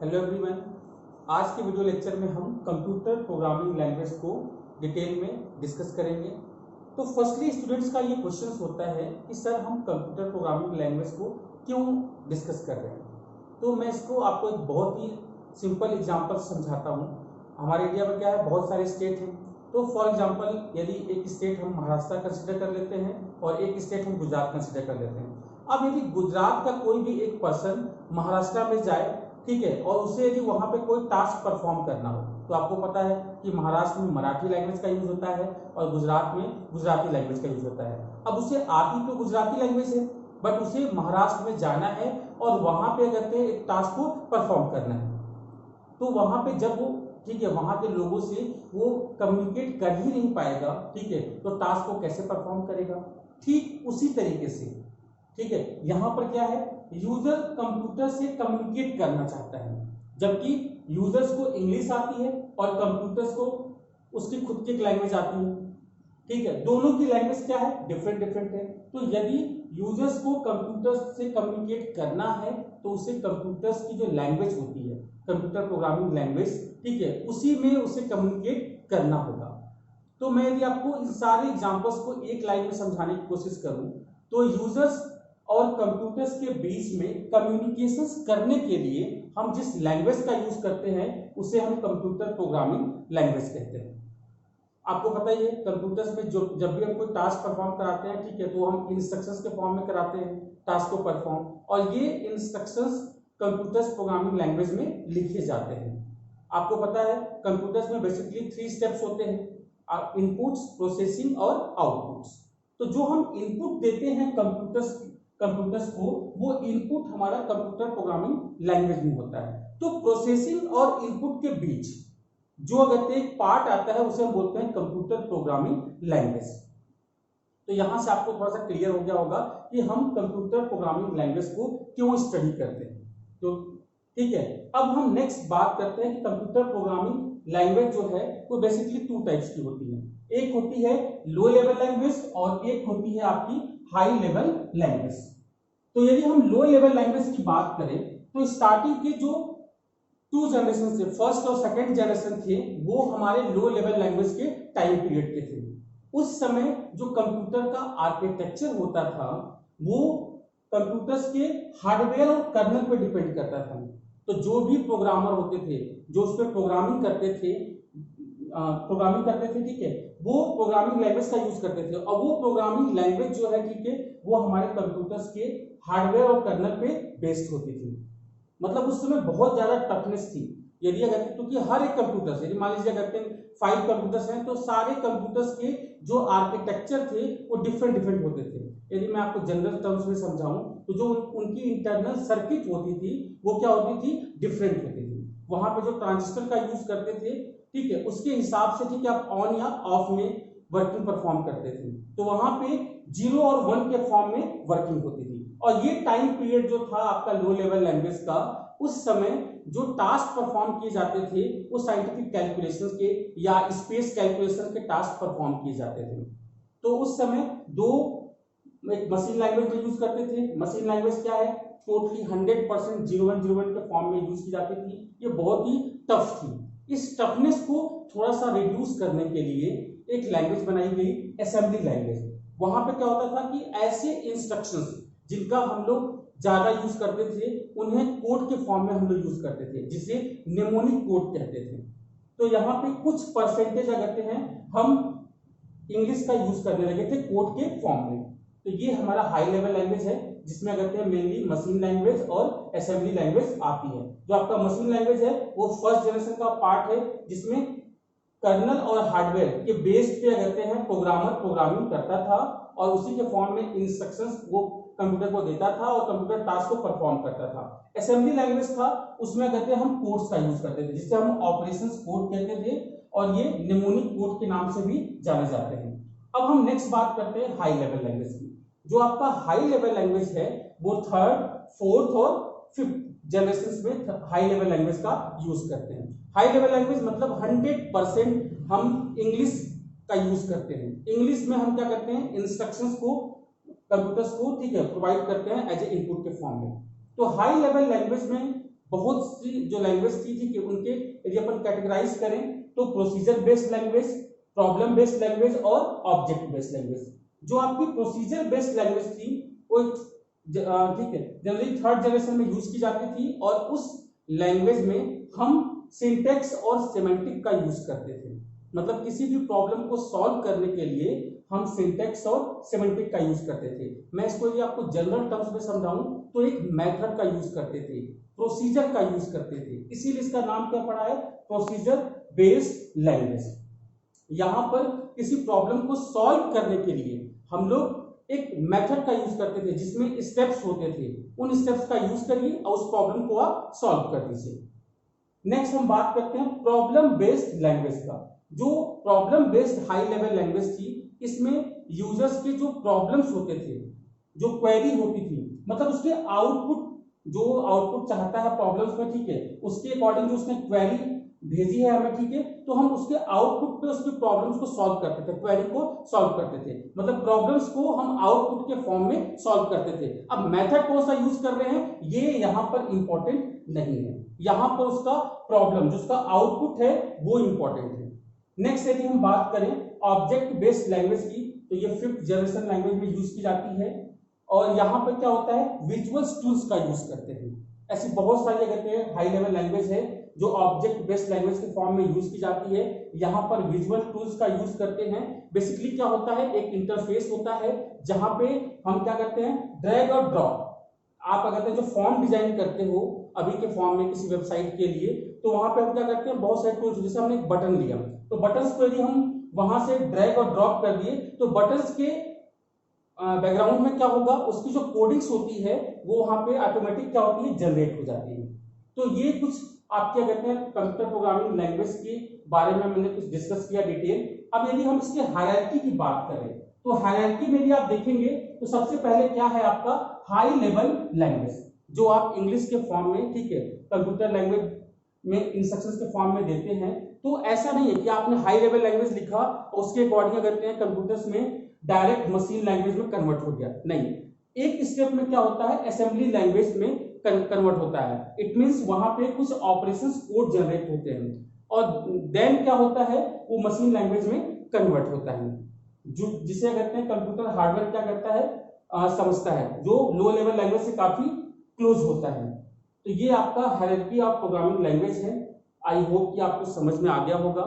Hello everyone. आज के video lecture में हम कंप्यूटर प्रोग्रामिंग लैंग्वेज को डिटेल में डिस्कस करेंगे। तो फर्स्टली स्टूडेंट्स का ये क्वेश्चन होता है कि सर हम कंप्यूटर प्रोग्रामिंग लैंग्वेज को क्यों डिस्कस कर रहे हैं। तो मैं इसको आपको एक बहुत ही सिंपल एग्जांपल समझाता हूँ। हमारे इंडिया में क्या है, बहुत सारे स्टेट हैं। तो फॉर एग्जांपल यदि एक स्टेट हम महाराष्ट्र कंसिडर कर लेते हैं और एक स्टेट हम गुजरात कंसिडर कर लेते हैं। अब यदि गुजरात का कोई भी एक पर्सन महाराष्ट्र में जाए, ठीक है, और उसे यदि वहां पे कोई टास्क परफॉर्म करना हो, तो आपको पता है कि महाराष्ट्र में मराठी लैंग्वेज का यूज होता है और गुजरात में गुजराती लैंग्वेज का यूज होता है। अब उसे आती तो गुजराती लैंग्वेज है, बट उसे महाराष्ट्र में जाना है और वहां पे कहते हैं एक टास्क को परफॉर्म करना है। तो वहां पे जब वो, ठीक है, वहां के लोगों से वो कम्युनिकेट कर ही नहीं पाएगा, ठीक है, तो टास्क को कैसे परफॉर्म करेगा। ठीक उसी तरीके से, ठीक है, यहां पर क्या है, यूजर कंप्यूटर से कम्युनिकेट करना चाहता है, जबकि यूजर्स को इंग्लिश आती है और कंप्यूटर्स को उसकी खुद की लैंग्वेज आती है। ठीक है, दोनों की लैंग्वेज क्या है, डिफरेंट डिफरेंट है। तो यदि यूजर्स को कंप्यूटर्स से कम्युनिकेट करना है तो उसे कंप्यूटर्स की जो लैंग्वेज होती है, कंप्यूटर प्रोग्रामिंग लैंग्वेज, ठीक है, उसी में उसे कम्युनिकेट करना होगा। तो मैं यदि आपको इन सारे एग्जांपल्स को एक लाइन में समझाने की कोशिश करूं, तो यूजर्स और कंप्यूटर्स के बीच में कम्युनिकेशंस करने के लिए हम जिस लैंग्वेज का यूज करते हैं उसे हम कंप्यूटर प्रोग्रामिंग लैंग्वेज कहते हैं। आपको पता ही है, कंप्यूटर्स में जो जब भी हम कोई टास्क परफॉर्म कराते हैं, ठीक है, तो हम इंस्ट्रक्शंस के फॉर्म में कराते हैं टास्क को परफॉर्म, और ये इंस्ट्रक्शंस कंप्यूटर्स प्रोग्रामिंग लैंग्वेज में लिखे जाते हैं। आपको पता है कंप्यूटर्स में बेसिकली 3 स्टेप्स होते हैं, इनपुट्स, प्रोसेसिंग और आउटपुट्स। तो जो हम इनपुट देते हैं कंप्यूटर्स को, वो इनपुट हमारा कंप्यूटर प्रोग्रामिंग लैंग्वेज में होता है। तो प्रोसेसिंग और इनपुट के बीच जो अगर एक पार्ट आता है उसे हम बोलते हैं कंप्यूटर प्रोग्रामिंग लैंग्वेज। तो यहां से आपको थोड़ा सा क्लियर हो गया होगा कि हम कंप्यूटर प्रोग्रामिंग लैंग्वेज को क्यों स्टडी करते हैं। तो ठीक है, अब हम नेक्स्ट बात करते हैं कि कंप्यूटर प्रोग्रामिंग लैंग्वेज जो है वो बेसिकली 2 टाइप्स की होती है। एक होती है लो लेवल लैंग्वेज और एक होती है आपकी हाई लेवल लैंग्वेज। तो यदि हम लो लेवल लैंग्वेज की बात करें तो स्टार्टिंग के जो 2 जनरेशन थे, फर्स्ट और सेकंड जनरेशन थे, वो हमारे लो लेवल लैंग्वेज के टाइम पीरियड के थे। उस समय जो कंप्यूटर का आर्किटेक्चर होता था वो कंप्यूटर्स के हार्डवेयर और कर्नल पर डिपेंड करता था। तो जो भी प्रोग्रामर होते थे जो उस पर प्रोग्रामिंग करते थे, ठीक है, वो प्रोग्रामिंग लैंग्वेज का यूज करते थे, और वो प्रोग्रामिंग लैंग्वेज जो है, ठीक है, वो हमारे कंप्यूटर्स के हार्डवेयर और कर्नल पे बेस्ड होती थी। मतलब उस समय बहुत ज्यादा टफनेस थी। यदि अगर, क्योंकि हर एक कंप्यूटर से, यदि मान लीजिए अगर 5 कंप्यूटर्स हैं तो सारे कंप्यूटर्स के जो आर्किटेक्चर थे वो डिफरेंट डिफरेंट होते थे। यदि मैं आपको जनरल टर्म्स में समझाऊं तो जो उनकी इंटरनल सर्किट होती थी वो क्या होती थी, डिफरेंट होती थी। वहां पे जो ट्रांजिस्टर का यूज करते थे, ठीक है, उसके हिसाब से, ठीक है, आप ऑन या ऑफ में वर्किंग परफॉर्म करते थे। तो वहां पे 0 और 1 के फॉर्म में वर्किंग होती थी। और ये टाइम पीरियड जो था आपका लो लेवल लैंग्वेज का, उस समय जो टास्क परफॉर्म किए जाते थे वो साइंटिफिक कैलकुलेशंस के या स्पेस कैलकुलेशन के टास्क परफॉर्म किए जाते थे। तो उस समय दो एक मशीन लैंग्वेज में यूज करते थे। मशीन लैंग्वेज क्या है, टोटली 100% 0101 के फॉर्म में यूज की जाती थी। ये बहुत ही टफ थी। इस टफनेस को थोड़ा सा रिड्यूस करने के लिए एक लैंग्वेज बनाई गई, असेंबली लैंग्वेज। वहां पे क्या होता था कि ऐसे इंस्ट्रक्शंस जिनका हम लोग ज्यादा यूज करते थे उन्हें कोड के फॉर्म में हम लोग यूज करते थे, जिसे निमोनिक कोड कहते थे। तो यहाँ पे कुछ परसेंटेज कहते हैं हम इंग्लिश का यूज करने लगे थे कोड के फॉर्म में। तो ये हमारा हाई लेवल लैंग्वेज है, जिसमें कहते हैं मेनली मशीन लैंग्वेज और असेंबली लैंग्वेज आती है। जो आपका मशीन लैंग्वेज है वो फर्स्ट जनरेशन का पार्ट है, जिसमें कर्नल और हार्डवेयर के बेस पे कहते हैं प्रोग्रामर प्रोग्रामिंग करता था और उसी के फॉर्म में इंस्ट्रक्शंस वो कंप्यूटर को देता था और कंप्यूटर टास्क को परफॉर्म करता था। असेंबली लैंग्वेज था, उसमें कहते हैं हम कोड्स का यूज करते थे, जिसे हम ऑपरेशंस कोड कहते थे, और ये निमोनिक कोड के नाम से भी जाने जाते हैं। अब हम नेक्स्ट बात करते हैं हाई लेवल लैंग्वेज की। जो आपका हाई लेवल लैंग्वेज है वो 3rd, 4th और 5th जनरेशन में हाई लेवल लैंग्वेज का यूज करते हैं। हाई लेवल लैंग्वेज मतलब 100% हम इंग्लिश का यूज करते हैं। इंग्लिश में हम क्या करते हैं, इंस्ट्रक्शंस को कंप्यूटर्स को, ठीक है, प्रोवाइड करते हैं एज ए इनपुट के फॉर्म में। तो हाई लेवल लैंग्वेज में बहुत सी जो लैंग्वेज थी, ठीक है, उनके यदि अपन कैटेगराइज करें तो procedure based language, problem based language और ऑब्जेक्ट बेस्ड लैंग्वेज। जो आपकी प्रोसीजर बेस्ड लैंग्वेज थी वो ठीक है जनरली थर्ड जनरेशन में यूज की जाती थी, और उस लैंग्वेज में हम सिंटेक्स और सिमेंटिक का यूज करते थे। मतलब किसी भी प्रॉब्लम को सॉल्व करने के लिए हम सिंटेक्स और सिमेंटिक का यूज करते थे। मैं इसको यदि आपको जनरल टर्म्स में समझाऊं तो एक मेथड का यूज करते थे, प्रोसीजर का यूज करते थे, इसीलिए इसका नाम क्या पड़ा है, प्रोसीजर बेस्ड लैंग्वेज। यहां पर किसी प्रॉब्लम को सॉल्व करने के लिए हम लोग एक मेथड का यूज करते थे जिसमें स्टेप्स होते थे, उन स्टेप्स का यूज करिए और उस प्रॉब्लम को आप सॉल्व कर दीजिए। नेक्स्ट हम बात करते हैं प्रॉब्लम बेस्ड लैंग्वेज का। जो problem based high level language थी, इसमें यूजर्स के जो प्रॉब्लम्स होते थे, जो क्वेरी होती थी, मतलब उसके आउटपुट, जो आउटपुट चाहता है प्रॉब्लम्स में, ठीक है, उसके अकॉर्डिंग जो उसने क्वेरी भेजी है हमें, ठीक है, तो हम उसके आउटपुट पे उसकी प्रॉब्लम्स को सॉल्व करते थे, क्वेरी को सॉल्व करते थे, मतलब प्रॉब्लम्स को हम आउटपुट के फॉर्म में सॉल्व करते थे। अब मेथड कौन सा यूज कर रहे हैं ये यहां पर इंपॉर्टेंट नहीं है, यहां पर उसका प्रॉब्लम जो उसका आउटपुट है वो इंपॉर्टेंट है। नेक्स्ट यदि हम बात करें ऑब्जेक्ट बेस्ड लैंग्वेज की, तो ये फिफ्थ जनरेशन लैंग्वेज में यूज की जाती है, और यहां पर क्या होता है, विजुअल टूल्स का यूज करते हैं। ऐसी बहुत सारी कहते हैं हाई लेवल लैंग्वेज है जो ऑब्जेक्ट बेस्ड लैंग्वेज के फॉर्म में यूज की जाती है, यहां पर विजुअल टूल्स का यूज करते हैं। बेसिकली क्या होता है, एक इंटरफेस होता है जहां पे हम क्या करते हैं, ड्रैग और ड्रॉप। आप अगर जो फॉर्म डिजाइन करते हो अभी के फॉर्म में किसी वेबसाइट के लिए, तो वहां पे हम क्या करते हैं, बहुत सारे टूल्स, जैसे हमने एक बटन लिया, तो बटन्स को यदि हम वहां से ड्रैग और ड्रॉप कर दिए तो बटन्स के बैकग्राउंड में क्या होगा, उसकी जो कोडिंग्स होती है वो वहां पे ऑटोमेटिक क्या होती है, जनरेट हो जाती है। तो ये कुछ आप क्या कहते हैं कंप्यूटर प्रोग्रामिंग लैंग्वेज के बारे में मैंने कुछ डिस्कस किया डिटेल। अब यदि हम इसके हायरार्की की बात करें तो हायरार्की में यदि आप देखेंगे तो सबसे पहले क्या है आपका हाई लेवल लैंग्वेज, जो आप इंग्लिश के फॉर्म में, ठीक है, कंप्यूटर लैंग्वेज में इंस्ट्रक्शंस के फॉर्म में देते हैं। तो ऐसा नहीं है कि आपने हाई लेवल लैंग्वेज लिखा और उसके अकॉर्डिंग करते हैं कंप्यूटर्स में डायरेक्ट मशीन लैंग्वेज में कन्वर्ट हो गया, नहीं, एक स्टेप में क्या होता है, असेंबली लैंग्वेज में कन्वर्ट होता है। इट मींस वहां पे कुछ ऑपरेशंस कोड जनरेट होते हैं और देन क्या होता है, वो मशीन लैंग्वेज में कन्वर्ट होता है, जो जिसे कहते हैं कंप्यूटर हार्डवेयर क्या करता है, समझता है, जो लो लेवल लैंग्वेज से काफी क्लोज होता है। तो ये आपका हायरार्की ऑफ प्रोग्रामिंग लैंग्वेज है। आई होप कि आपको समझ में आ गया होगा।